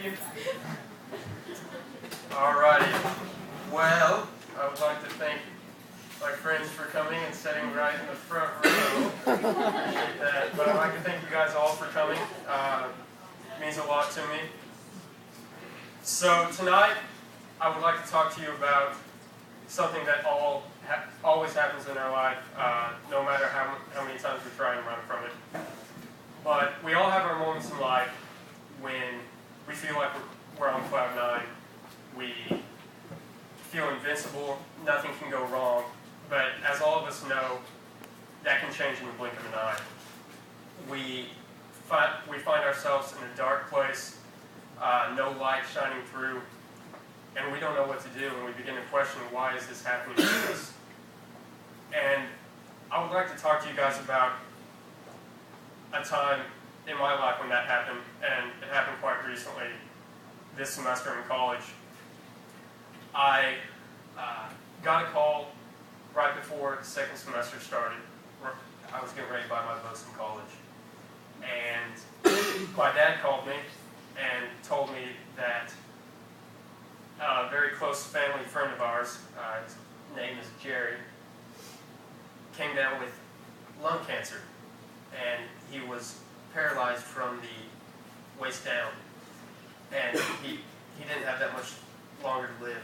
you. Alrighty. Well, I would like to thank my friends for coming and sitting right in the front row. Appreciate that. But I'd like to thank you guys all for coming. It means a lot to me. So tonight, I would like to talk to you about something that always happens in our life, no matter how many times we try and run from it. But we all have our moments in life when we feel like we're on cloud nine. We feel invincible, nothing can go wrong. But as all of us know, that can change in the blink of an eye. We find ourselves in a dark place, no light shining through, and we don't know what to do, and we begin to question, why is this happening to us? And I would like to talk to you guys about a time in my life when that happened, and it happened quite recently, this semester in college. I got a call right before the second semester started. I was getting ready to buy my books in college. And my dad called me and told me that a very close family friend of ours, his name is Jerry, came down with lung cancer. And he was paralyzed from the waist down. And he didn't have that much longer to live.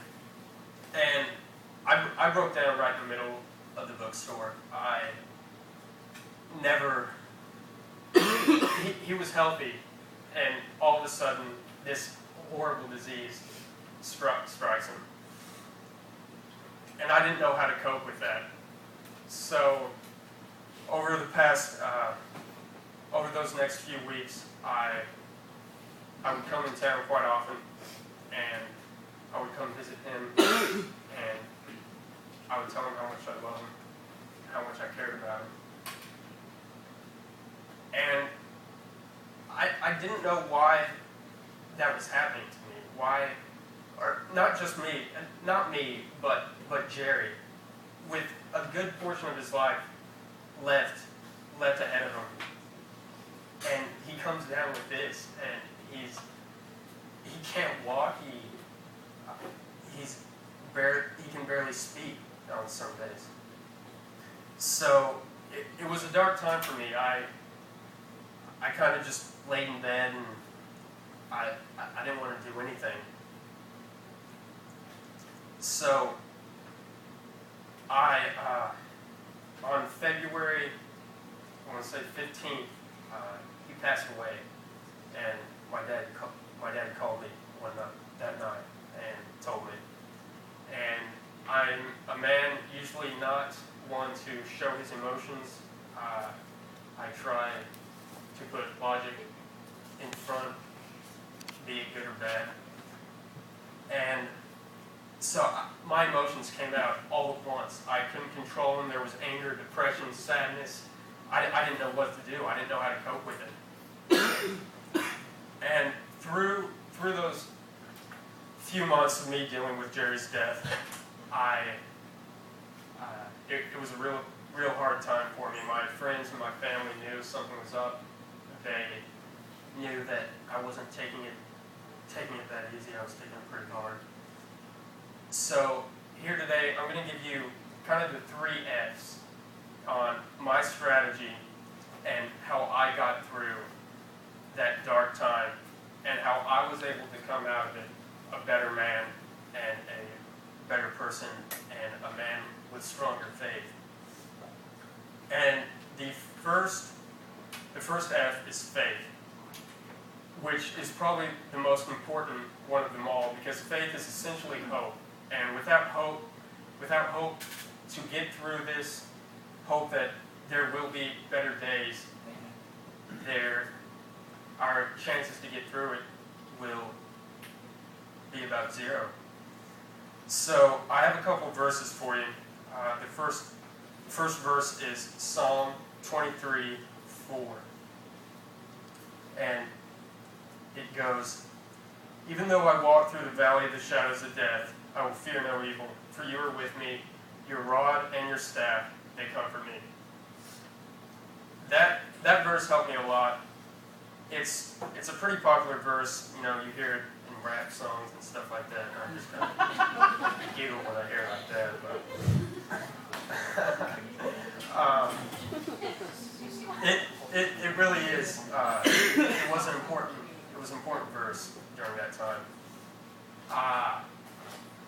And I broke down right in the middle of the bookstore. He was healthy, and all of a sudden, this horrible disease strikes him. And I didn't know how to cope with that. So, over those next few weeks, I would come in town quite often, and I would come visit him, and I would tell him how much I love him, how much I cared about him. And I didn't know why that was happening to me. Why, or not just me, not me, but Jerry, with a good portion of his life left ahead of him. And he comes down with this, and he can't walk, he can barely speak on some days. So it was a dark time for me. I kind of just laid in bed, and I didn't want to do anything. So on February, I want to say 15th, he passed away, and my dad called me that night and told me. And I'm a man usually not one to show his emotions. I try to put logic in front, be it good or bad. And so my emotions came out all at once. I couldn't control them. There was anger, depression, sadness. I didn't know what to do. I didn't know how to cope with it. And through those few months of me dealing with Jerry's death, it was a real hard time for me. My friends and my family knew something was up. They knew that I wasn't taking it that easy. I was taking it pretty hard. So here today, I'm going to give you kind of the 3 F's on my strategy and how I got through that dark time and how I was able to come out of it a better man and a better person and a man with stronger faith. And the first F is faith, which is probably the most important one of them all, because faith is essentially hope. And without hope to get through this, hope that there will be better days, our chances to get through it will be about 0. So I have a couple verses for you. The first verse is Psalm 23:4. And it goes, "Even though I walk through the valley of the shadows of death, I will fear no evil, for you are with me. Your rod and your staff, they comfort me." That verse helped me a lot it's a pretty popular verse. You know, you hear it in rap songs and stuff like that. And I just kind of giggle when I hear it like that. But it really is. It was an important verse during that time.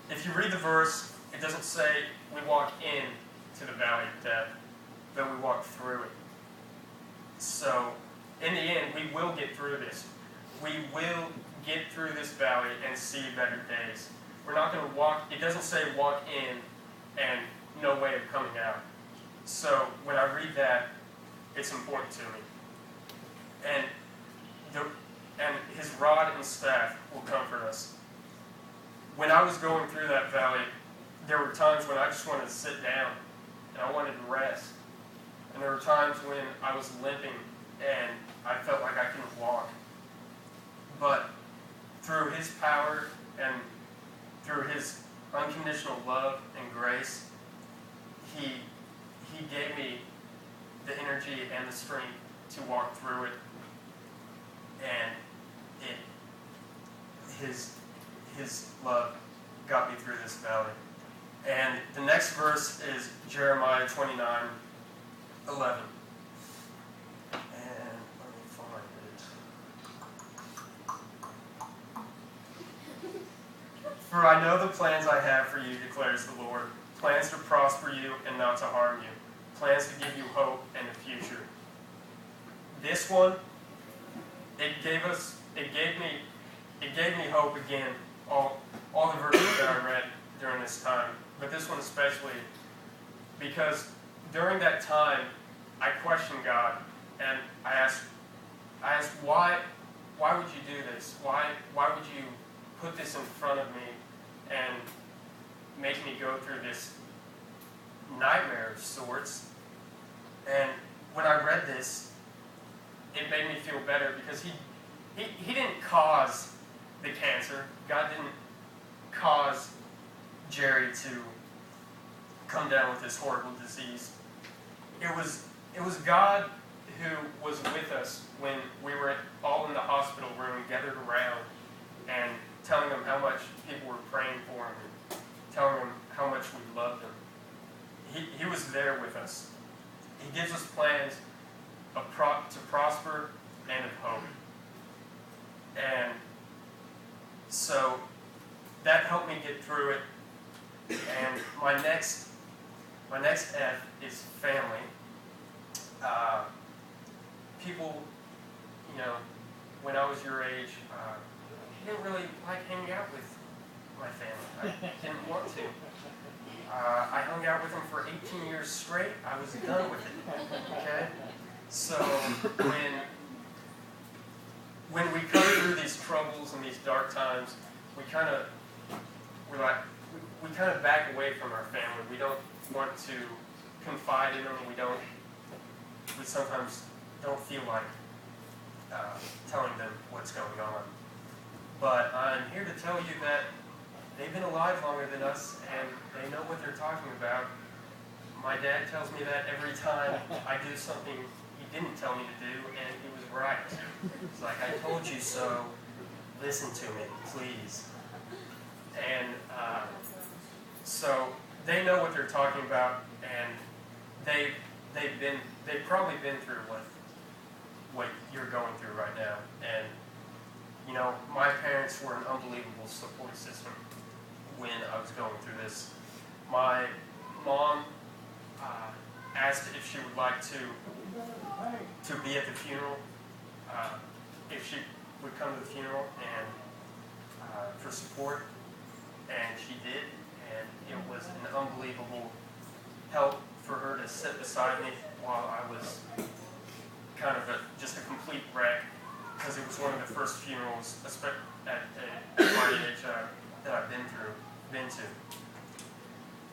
If you read the verse, it doesn't say we walk into the valley of death, but we walk through it. So, in the end, we will get through this. We will get through this valley and see better days. We're not going to walk, it doesn't say walk in and no way of coming out. So, when I read that, it's important to me. And his rod and staff will comfort us. When I was going through that valley, there were times when I just wanted to sit down and I wanted to rest. And there were times when I was limping and I felt like I couldn't walk. But through his power and through his unconditional love and grace, he gave me the energy and the strength to walk through it. And his love got me through this valley. And the next verse is Jeremiah 29:11. And let me find it. For I know the plans I have for you, declares the Lord. Plans to prosper you and not to harm you. Plans to give you hope and a future. This one, it gave me hope again. All the verses that I read during this time, but this one especially, because during that time I questioned God and I asked why would you do this? Why would you put this in front of me and make me go through this nightmare of sorts? And when I read this, it made me feel better because he didn't cause the cancer. God didn't cause Jerry to come down with this horrible disease. It was God who was with us when we were all in the hospital room, gathered around, and telling them how much people were praying for him, and telling them how much we loved him. He was there with us. He gives us plans to prosper and of hope. And so that helped me get through it. And my next F is family. People, you know, when I was your age, didn't really like hanging out with my family. I didn't want to. I hung out with them for 18 years straight. I was done with it. Okay? So when we come through these troubles and these dark times, we kind of back away from our family. We don't want to confide in them. We sometimes don't feel like telling them what's going on. But I'm here to tell you that they've been alive longer than us, and they know what they're talking about. My dad tells me that every time I do something he didn't tell me to do, and he was right. It's like, I told you so. Listen to me, please. And so they know what they're talking about, and they've probably been through what you're going through right now. And you know, my parents were an unbelievable support system when I was going through this. My mom asked if she would like to be at the funeral, if she would come to the funeral and for support, and she did, and it was an unbelievable help for her to sit beside me while I was kind of just a complete wreck, because it was one of the first funerals at my age that I've been to.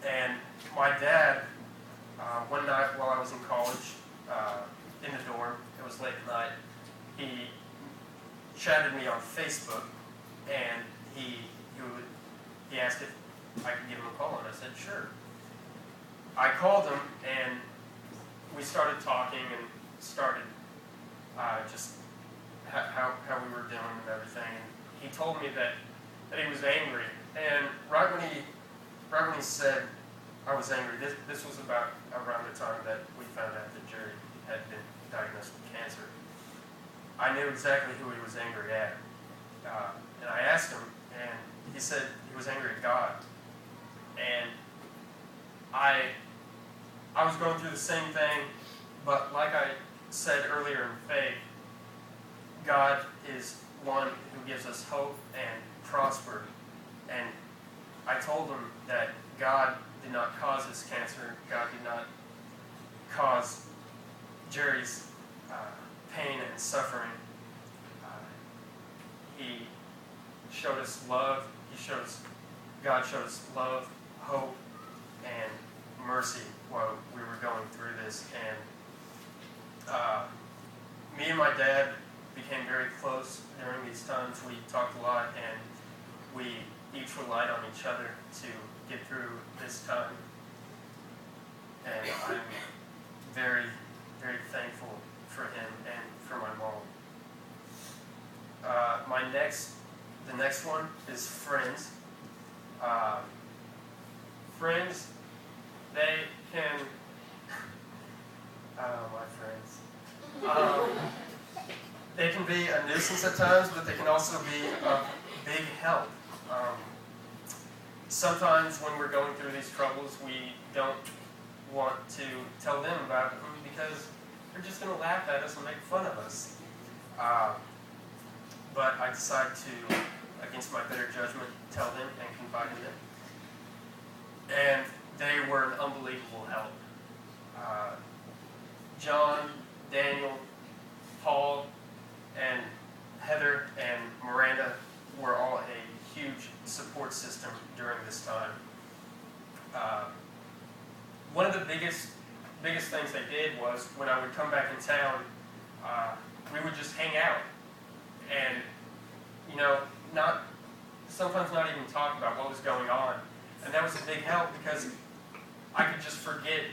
And my dad, one night while I was in college, in the dorm, it was late at night, he chatted me on Facebook, and he asked if I could give him a call, and I said, sure. I called him, and we started talking and started just how we were doing and everything. And he told me that he was angry. And right when he said I was angry, this was about around the time that we found out that Jerry had been diagnosed with cancer. I knew exactly who he was angry at. And I asked him, and he said he was angry at God. And I was going through the same thing, but like I said earlier in faith, God is one who gives us hope and prosper. And I told him that God did not cause this cancer. God did not cause Jerry's pain and suffering. He showed us love. God showed us love, hope, and mercy while we were going through this. And me and my dad became very close during these times. We talked a lot, and we each relied on each other to get through this time. And I'm very, very thankful for him and for my mom. The next one is friends. Friends, they can, my friends, they can be a nuisance at times, but they can also be a big help. Sometimes when we're going through these troubles, we don't want to tell them about them because they're just going to laugh at us and make fun of us. But I decided to, against my better judgment, tell them and confide in them. And they were an unbelievable help. John, Daniel, Paul, and Heather and Miranda were all a huge support system during this time. One of the biggest things they did was when I would come back in town, we would just hang out. And, sometimes not even talk about what was going on. And that was a big help because I could just forget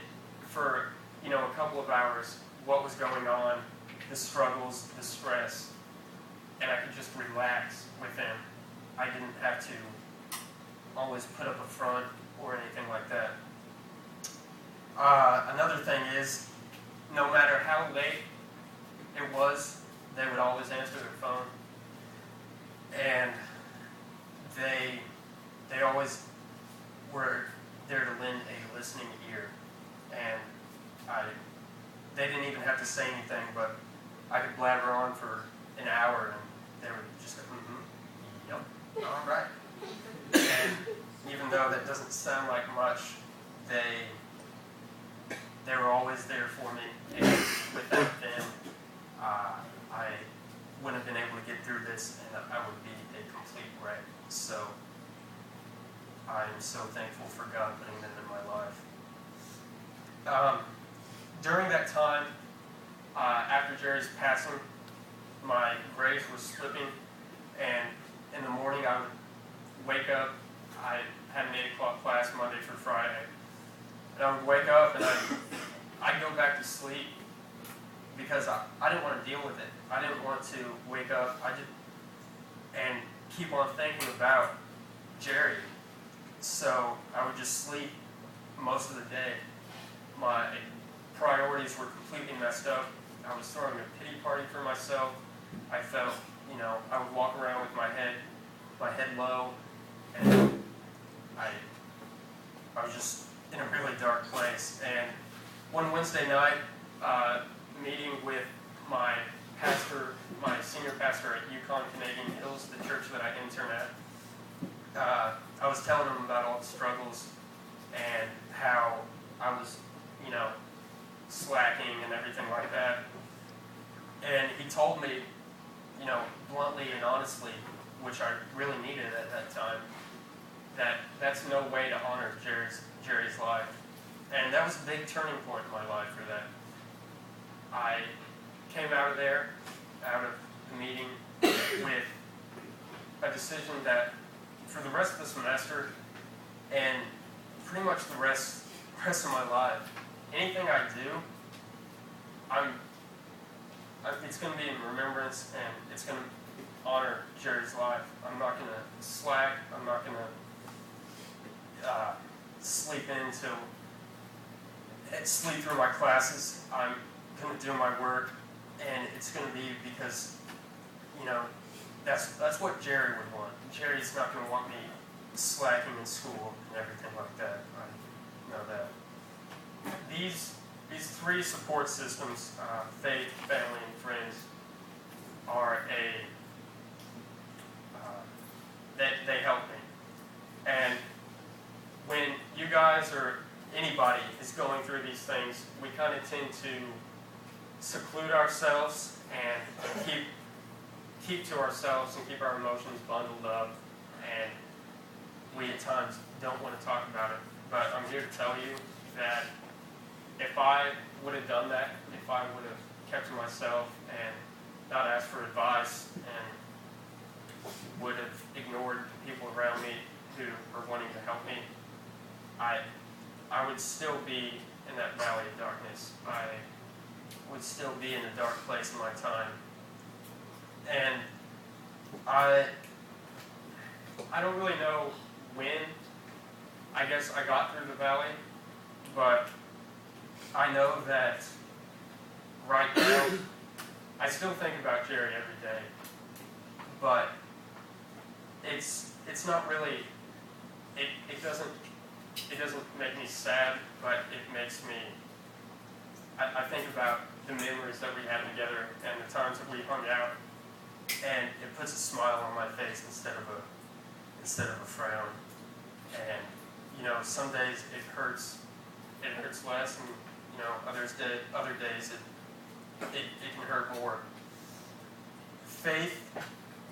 for, a couple of hours what was going on, the struggles, the stress, and I could just relax with them. I didn't have to always put up a front or anything like that. Another thing is, no matter how late it was, they would always answer their phone. And they always were there to lend a listening ear. And they didn't even have to say anything, but I could blabber on for an hour and they would just go, yep, all right. And even though that doesn't sound like much, they were always there for me. And without them, I wouldn't have been able to get through this, and I would be a complete wreck. So I'm so thankful for God putting them in my life. During that time, after Jerry's passing, my grades were slipping, and in the morning I would wake up. I had an 8 o'clock class Monday through Friday, and I would wake up and I'd go back to sleep because I didn't want to deal with it. I didn't want to wake up and keep on thinking about Jerry. So I would just sleep most of the day. My priorities were completely messed up. I was throwing a pity party for myself. I felt, I would walk around with my head low, and I was just in a really dark place. And one Wednesday night, meeting with my pastor, my senior pastor at Yukon Canadian Hills, the church that I intern at, I was telling him about all the struggles and how I was, slacking and everything like that. And he told me, bluntly and honestly, which I really needed at that time, that that's no way to honor Jerry's life. And that was a big turning point in my life for that. I came out of the meeting with a decision that for the rest of the semester and pretty much the rest of my life, anything I do, it's going to be in remembrance, and it's going to honor Jerry's life. I'm not going to slack. I'm not going to sleep through my classes. I'm going to do my work, and it's going to be because, that's what Jerry would want. Jerry's not going to want me slacking in school and everything like that. I know that. These three support systems, faith, family, and friends, are they help me. And when you guys or anybody is going through these things, we kind of tend to seclude ourselves and keep to ourselves and keep our emotions bundled up, and we at times don't want to talk about it. But I'm here to tell you that if I would have done that, if I would have kept to myself and not asked for advice and would have ignored the people around me who are wanting to help me, I would still be in that valley of darkness. I would still be in a dark place in my time. And I don't really know when, I guess, I got through the valley, but I know that right now, I still think about Jerry every day, but it's not really, it doesn't make me sad, but it makes me, I think about the memories that we had together and the times that we hung out, and it puts a smile on my face instead of a frown. And some days it hurts less, and other days it can hurt more. Faith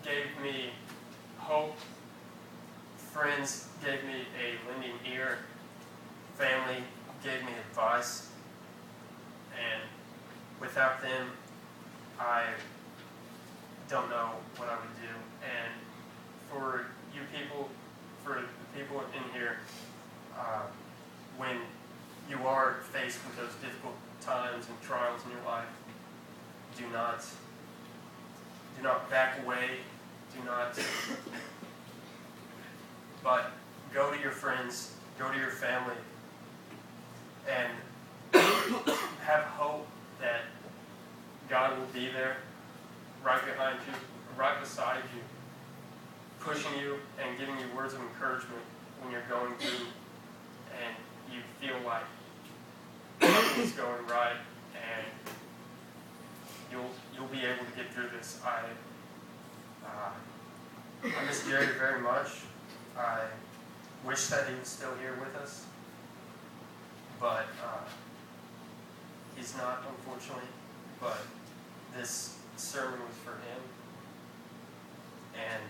gave me hope. Friends gave me a lending ear. Family gave me advice. And without them, I don't know what I would do. And for you people, for the people in here, when you are faced with those difficult times and trials in your life, do not back away. But go to your friends, go to your family, and have hope that God will be there, right behind you, right beside you, pushing you and giving you words of encouragement when you're going through and you feel like nothing's going right, and you'll be able to get through this. I miss Jerry very much. I wish that he was still here with us, but he's not, unfortunately. But this sermon was for him, and